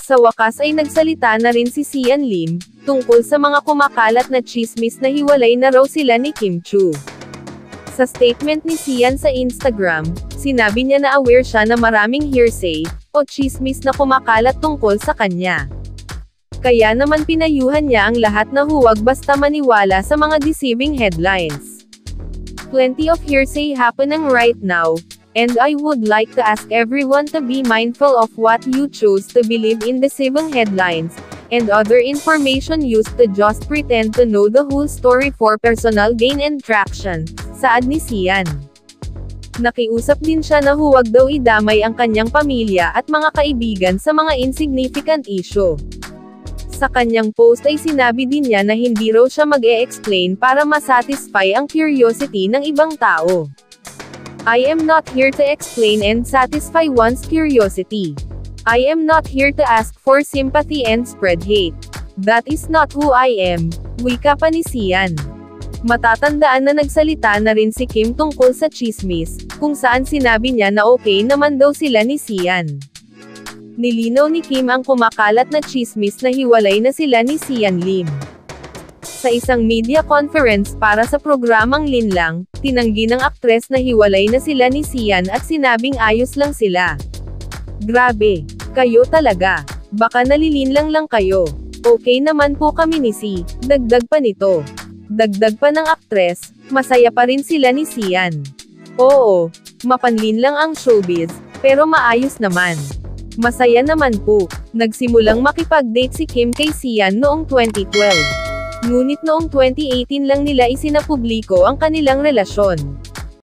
Sa wakas ay nagsalita na rin si Sian Lim, tungkol sa mga kumakalat na tsismis na hiwalay na raw sila ni Kim Chu. Sa statement ni Sian sa Instagram, sinabi niya na aware siya na maraming hearsay, o tsismis na kumakalat tungkol sa kanya. Kaya naman pinayuhan niya ang lahat na huwag basta maniwala sa mga deceiving headlines. Plenty of hearsay happening right now, and I would like to ask everyone to be mindful of what you choose to believe in deceiving headlines, and other information used to just pretend to know the whole story for personal gain and traction, saad ni Sian. Nakiusap din siya na huwag daw idamay ang kanyang pamilya at mga kaibigan sa mga insignificant issue. Sa kanyang post ay sinabi din niya na hindi raw siya mag-e-explain para masatisfy ang curiosity ng ibang tao. I am not here to explain and satisfy one's curiosity. I am not here to ask for sympathy and spread hate. That is not who I am, wika pa ni Sian. Matatandaan na nagsalita na rin si Kim tungkol sa tsismis, kung saan sinabi niya na okay naman daw sila ni Sian. Nilinaw ni Kim ang kumakalat na tsismis na hiwalay na sila ni Sian Lim. Sa isang media conference para sa programang Linlang, tinanggi ng aktres na hiwalay na sila ni Sian at sinabing ayos lang sila. Grabe, kayo talaga. Baka nalilinlang lang kayo. Okay naman po kami ni Si, dagdag pa nito. Dagdag pa ng aktres, masaya pa rin sila ni Sian. Oo, mapanlin lang ang showbiz, pero maayos naman. Masaya naman po. Nagsimulang makipag-date si Kim kay Sian noong 2012. Ngunit noong 2018 lang nila isinapubliko ang kanilang relasyon.